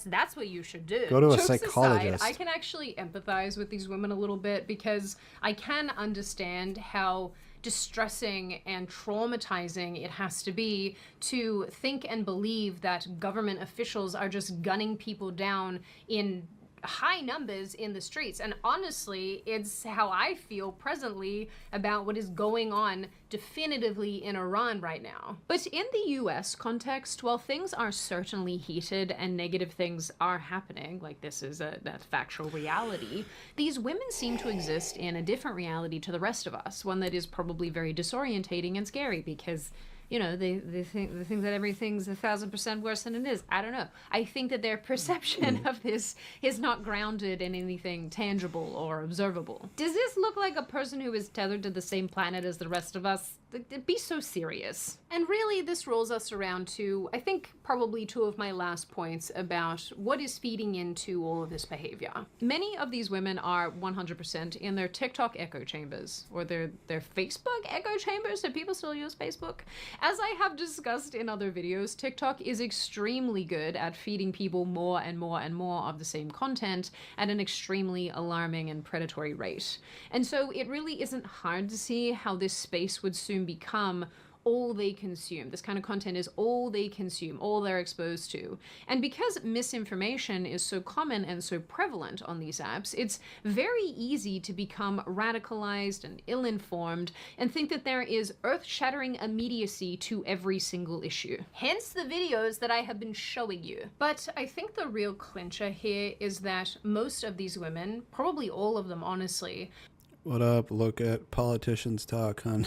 That's what you should do. Go to a Jokes psychologist. Aside, I can actually empathize with these women a little bit because I can understand how distressing and traumatizing it has to be to think and believe that government officials are just gunning people down in high numbers in the streets. And honestly, it's how I feel presently about what is going on definitively in Iran right now. But in the US context, while things are certainly heated and negative things are happening, like this is a factual reality, these women seem to exist in a different reality to the rest of us, one that is probably very disorientating and scary because you know, they think that everything's 1,000% worse than it is. I don't know. I think that their perception of this is not grounded in anything tangible or observable. Does this look like a person who is tethered to the same planet as the rest of us? Be so serious. And really, this rolls us around to, I think, probably two of my last points about what is feeding into all of this behavior. Many of these women are 100% in their TikTok echo chambers, or their Facebook echo chambers. Do people still use Facebook? As I have discussed in other videos, TikTok is extremely good at feeding people more and more and more of the same content at an extremely alarming and predatory rate. And so it really isn't hard to see how this space would soon become all they consume. This kind of content is all they consume, all they're exposed to. And because misinformation is so common and so prevalent on these apps, it's very easy to become radicalized and ill-informed and think that there is earth-shattering immediacy to every single issue. Hence the videos that I have been showing you. But I think the real clincher here is that most of these women, probably all of them honestly, What up? Look at politicians talk, hon.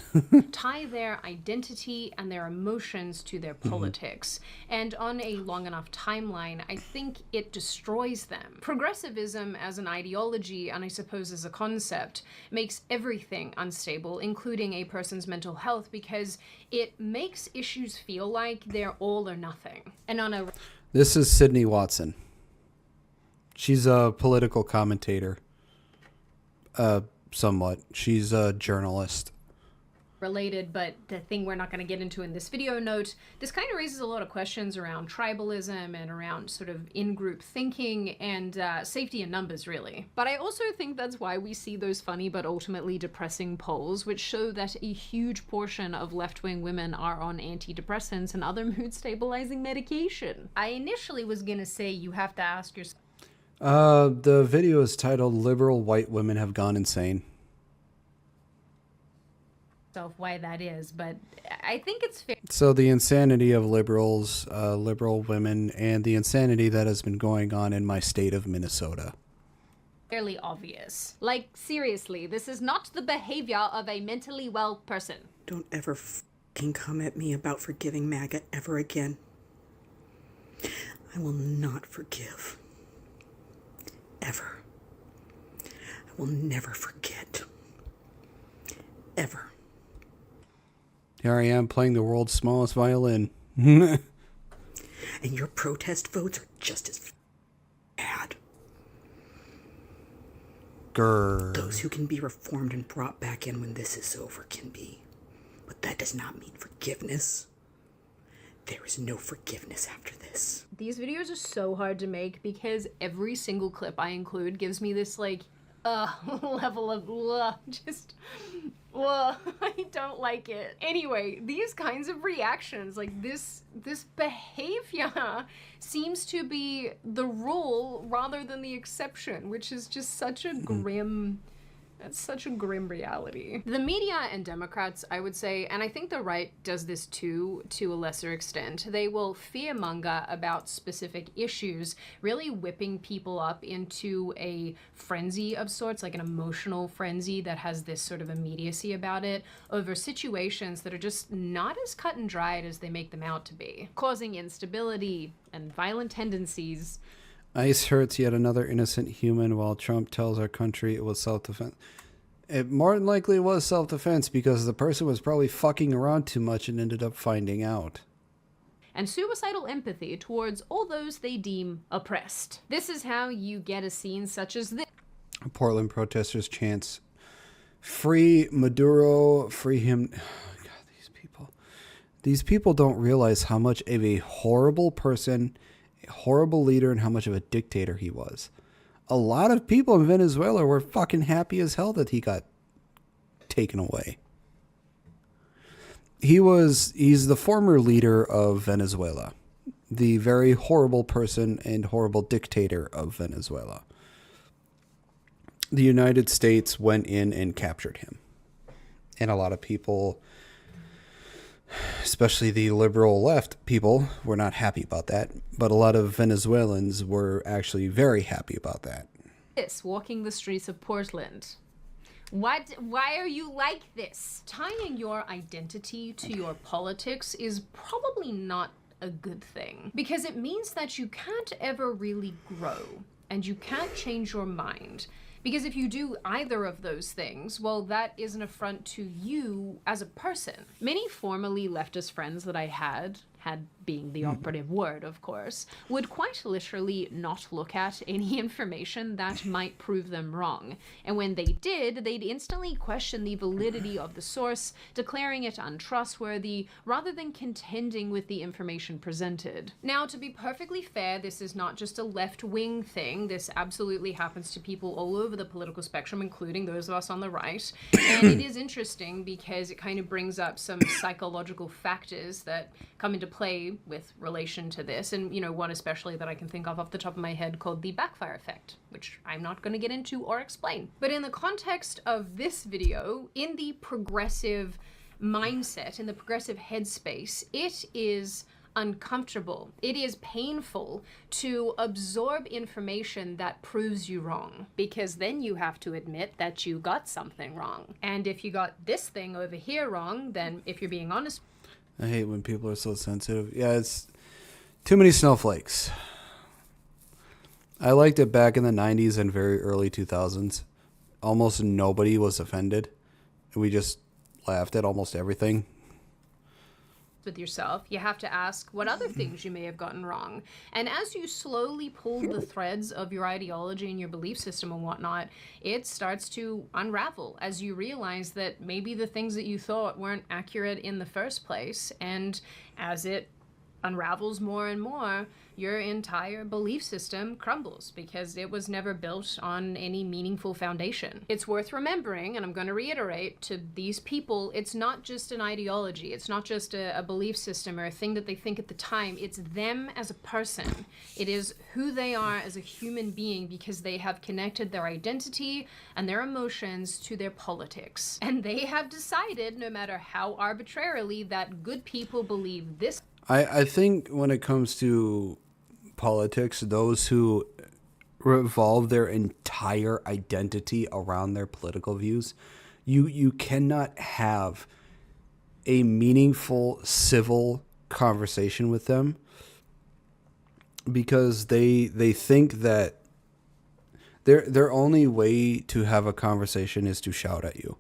tie their identity and their emotions to their politics. And on a long enough timeline, I think it destroys them. Progressivism as an ideology, and I suppose as a concept, makes everything unstable, including a person's mental health, because it makes issues feel like they're all or nothing. And on a... This is Sydney Watson. She's a political commentator. Somewhat. She's a journalist. Related, but the thing we're not going to get into in this video note, this kind of raises a lot of questions around tribalism and around sort of in-group thinking and safety in numbers, really. But I also think that's why we see those funny but ultimately depressing polls, which show that a huge portion of left-wing women are on antidepressants and other mood-stabilizing medication. I initially was going to say you have to ask yourself... The video is titled "Liberal White Women Have Gone Insane." Why that is, but I think it's fair. So the insanity of liberals, liberal women, and the insanity that has been going on in my state of Minnesota. fairly obvious. Like, seriously, this is not the behavior of a mentally well person. Don't ever f***ing come at me about forgiving MAGA ever again. I will not forgive. Ever. I will never forget. Ever. Here I am playing the world's smallest violin. And your protest votes are just as bad. Grr. Those who can be reformed and brought back in when this is over can be. But that does not mean forgiveness. There is no forgiveness after this. These videos are so hard to make because every single clip I include gives me this, like, level of, just, I don't like it. Anyway, these kinds of reactions, like this behavior seems to be the rule rather than the exception, which is just such a grim... That's such a grim reality. The media and Democrats, I would say, and I think the right does this too, to a lesser extent, they will fearmonger about specific issues, really whipping people up into a frenzy of sorts, like an emotional frenzy that has this sort of immediacy about it, over situations that are just not as cut and dried as they make them out to be, causing instability and violent tendencies. ICE hurts yet another innocent human while Trump tells our country it was self-defense. It more than likely was self-defense because the person was probably fucking around too much and ended up finding out. And suicidal empathy towards all those they deem oppressed. This is how you get a scene such as this. Portland protesters chants, "Free Maduro, free him." Oh, God, these people. These people don't realize how much of a horrible person, horrible leader, and how much of a dictator he was. A lot of people in Venezuela were fucking happy as hell that he got taken away. He's the former leader of Venezuela, the very horrible person and horrible dictator of Venezuela. The United States went in and captured him. And a lot of people, especially the liberal left people, were not happy about that. But a lot of Venezuelans were actually very happy about that. Walking the streets of Portland. Why are you like this? Tying your identity to your politics is probably not a good thing, because it means that you can't ever really grow and you can't change your mind. Because if you do either of those things, well, that is an affront to you as a person. Many formerly leftist friends that I had being the operative word, of course, would quite literally not look at any information that might prove them wrong. And when they did, they'd instantly question the validity of the source, declaring it untrustworthy, rather than contending with the information presented. Now, to be perfectly fair, this is not just a left-wing thing. This absolutely happens to people all over the political spectrum, including those of us on the right. And it is interesting because it kind of brings up some psychological factors that come into play with relation to this, and one especially that I can think of off the top of my head called the backfire effect, which I'm not going to get into or explain. But in the context of this video, in the progressive mindset, in the progressive headspace, it is uncomfortable. It is painful to absorb information that proves you wrong, because then you have to admit that you got something wrong. And if you got this thing over here wrong, then if you're being honest... I hate when people are so sensitive. Yeah, it's too many snowflakes. I liked it back in the 90s and very early 2000s. Almost nobody was offended. We just laughed at almost everything. With yourself, you have to ask what other things you may have gotten wrong. And as you slowly pull the threads of your ideology and your belief system and whatnot, it starts to unravel as you realize that maybe the things that you thought weren't accurate in the first place. And as it unravels more and more, your entire belief system crumbles because it was never built on any meaningful foundation. It's worth remembering, and I'm going to reiterate to these people, it's not just an ideology. It's not just a belief system or a thing that they think at the time. It's them as a person. It is who they are as a human being, because they have connected their identity and their emotions to their politics. And they have decided, no matter how arbitrarily, that good people believe this. I think when it comes to politics, those who revolve their entire identity around their political views, you cannot have a meaningful civil conversation with them, because they think that their only way to have a conversation is to shout at you.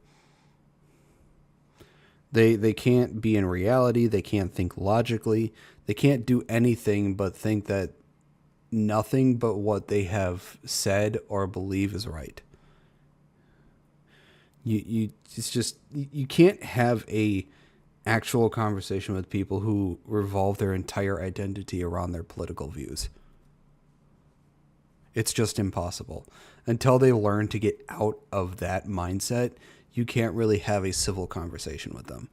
They can't be in reality. They can't think logically. They can't do anything but think that nothing but what they have said or believe is right. It's just, you can't have a actual conversation with people who revolve their entire identity around their political views. It's just impossible. Until they learn to get out of that mindset, you can't really have a civil conversation with them.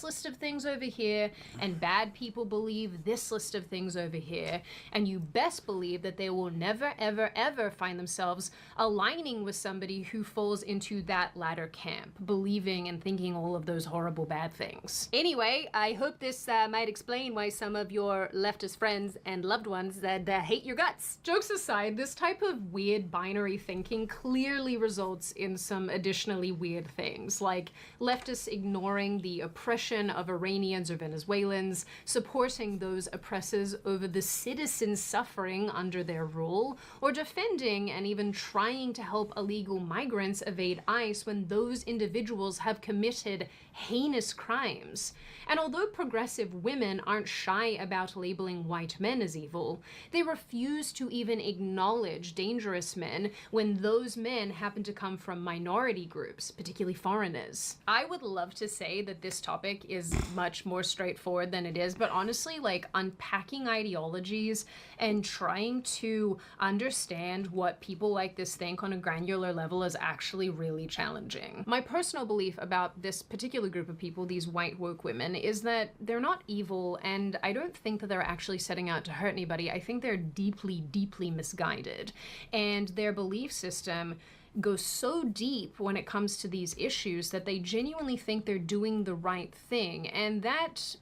List of things over here, and bad people believe this list of things over here, and you best believe that they will never ever ever find themselves aligning with somebody who falls into that latter camp, believing and thinking all of those horrible bad things. Anyway, I hope this might explain why some of your leftist friends and loved ones that hate your guts. Jokes aside, this type of weird binary thinking clearly results in some additionally weird things, like leftists ignoring the oppression of Iranians or Venezuelans, supporting those oppressors over the citizens suffering under their rule, or defending and even trying to help illegal migrants evade ICE when those individuals have committed heinous crimes. And although progressive women aren't shy about labeling white men as evil, they refuse to even acknowledge dangerous men when those men happen to come from minority groups, particularly foreigners. I would love to say that this topic is much more straightforward than it is, but honestly, like, unpacking ideologies and trying to understand what people like this think on a granular level is actually really challenging. My personal belief about this particular group of people, these white woke women, is that they're not evil, and I don't think that they're actually setting out to hurt anybody. I think they're deeply, deeply misguided, and their belief system goes so deep when it comes to these issues that they genuinely think they're doing the right thing, and that's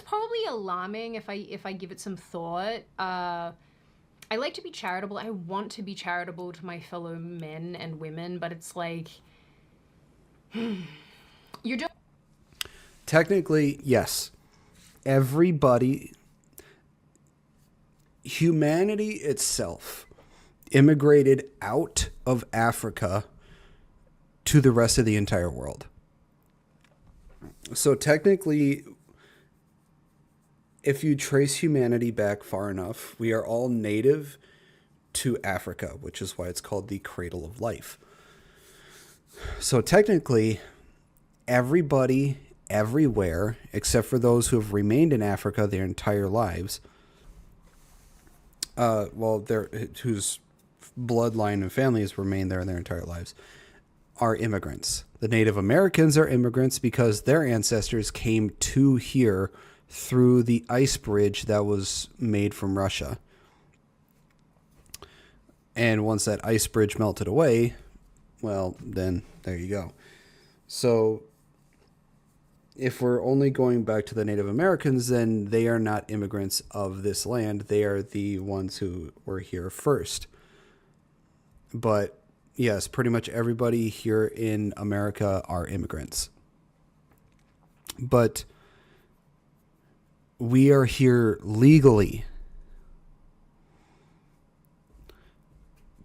probably alarming if I give it some thought. I like to be charitable. I want to be charitable to my fellow men and women, but it's like, you're doing... Technically, yes. Everybody, humanity itself, immigrated out of Africa to the rest of the entire world. So technically, if you trace humanity back far enough, we are all native to Africa, which is why it's called the cradle of life. So technically, everybody everywhere, except for those who have remained in Africa their entire lives, whose bloodline and families remain there in their entire lives, are immigrants. The Native Americans are immigrants because their ancestors came to here through the ice bridge that was made from Russia. And once that ice bridge melted away, well, then there you go. So if we're only going back to the Native Americans, then they are not immigrants of this land. They are the ones who were here first. But yes, pretty much everybody here in America are immigrants. But we are here legally.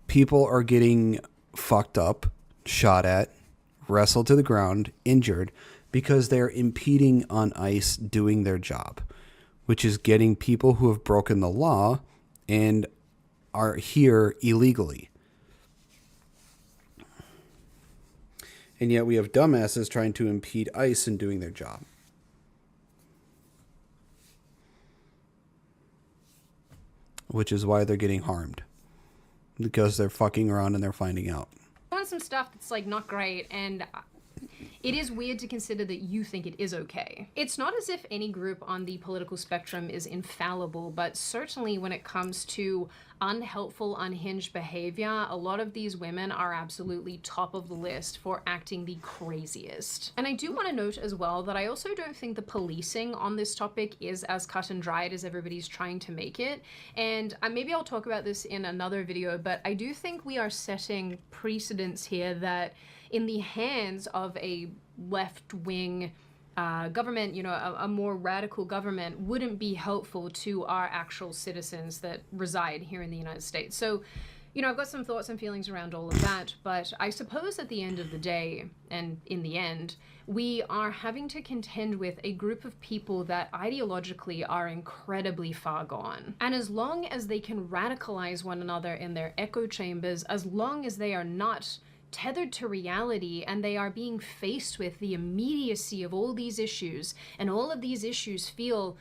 People are getting fucked up, shot at, wrestled to the ground, injured, because they're impeding on ICE doing their job, which is getting people who have broken the law and are here illegally. And yet we have dumbasses trying to impede ICE in doing their job. Which is why they're getting harmed. Because they're fucking around and they're finding out. Doing some stuff that's like not great, and it is weird to consider that you think it is okay. It's not as if any group on the political spectrum is infallible, but certainly when it comes to unhelpful, unhinged behavior, a lot of these women are absolutely top of the list for acting the craziest. And I do want to note as well that I also don't think the policing on this topic is as cut and dried as everybody's trying to make it. And maybe I'll talk about this in another video, but I do think we are setting precedents here that in the hands of a left-wing government, you know, a more radical government wouldn't be helpful to our actual citizens that reside here in the United States. So, you know, I've got some thoughts and feelings around all of that, but I suppose at the end of the day, and in the end, we are having to contend with a group of people that ideologically are incredibly far gone. And as long as they can radicalize one another in their echo chambers, as long as they are not tethered to reality and they are being faced with the immediacy of all these issues, and all of these issues feel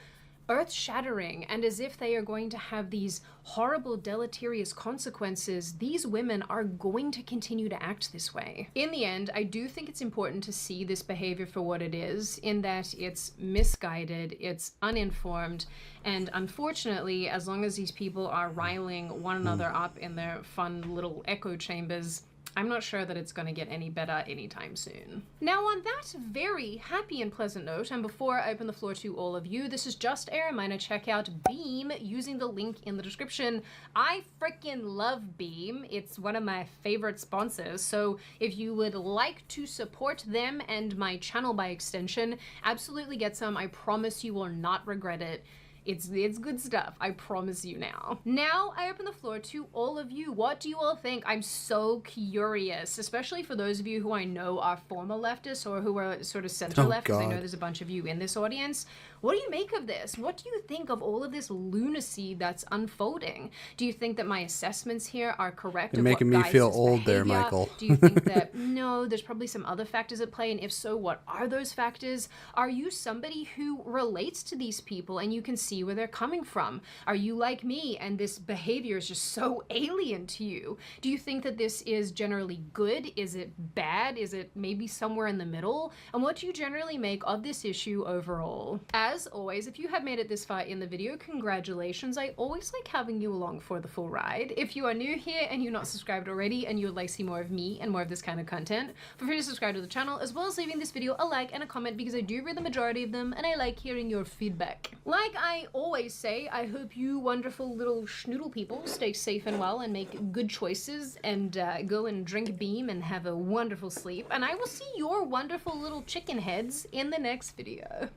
earth-shattering and as if they are going to have these horrible deleterious consequences, these women are going to continue to act this way. In the end, I do think it's important to see this behavior for what it is, in that it's misguided, it's uninformed, and unfortunately, as long as these people are riling one another up in their fun little echo chambers, I'm not sure that it's going to get any better anytime soon. Now, on that very happy and pleasant note, and before I open the floor to all of you, this is just a reminder, check out Beam using the link in the description. I freaking love Beam. It's one of my favorite sponsors, so if you would like to support them and my channel by extension, absolutely get some. I promise you will not regret it. It's good stuff, I promise you now. Now, I open the floor to all of you. What do you all think? I'm so curious, especially for those of you who I know are former leftists or who are sort of center-left, because I know there's a bunch of you in this audience. What do you make of this? What do you think of all of this lunacy that's unfolding? Do you think that my assessments here are correct? You're making me feel old there, Michael. Do you think that, no, there's probably some other factors at play, and if so, what are those factors? Are you somebody who relates to these people and you can see where they're coming from? Are you like me and this behavior is just so alien to you? Do you think that this is generally good? Is it bad? Is it maybe somewhere in the middle? And what do you generally make of this issue overall? As always, if you have made it this far in the video, congratulations. I always like having you along for the full ride. If you are new here and you're not subscribed already and you would like to see more of me and more of this kind of content, feel free to subscribe to the channel, as well as leaving this video a like and a comment, because I do read the majority of them and I like hearing your feedback. Like I always say, I hope you wonderful little schnoodle people stay safe and well and make good choices and go and drink Beam and have a wonderful sleep. And I will see your wonderful little chicken heads in the next video.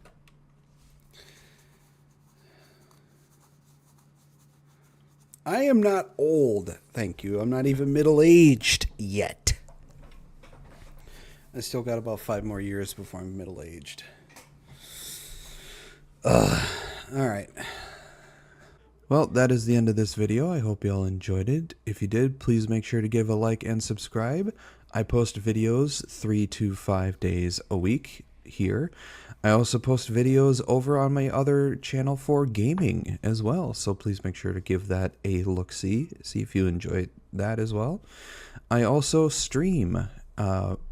I am not old, thank you. I'm not even middle-aged yet. I still got about 5 more years before I'm middle-aged. Alright. Well, that is the end of this video. I hope you all enjoyed it. If you did, please make sure to give a like and subscribe. I post videos 3 to 5 days a week here. I also post videos over on my other channel for gaming as well, so please make sure to give that a look-see, see if you enjoy that as well. I also stream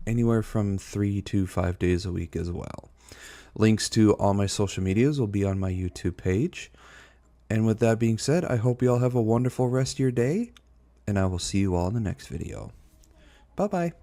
anywhere from 3 to 5 days a week as well. Links to all my social medias will be on my YouTube page. And with that being said, I hope you all have a wonderful rest of your day, and I will see you all in the next video. Bye-bye.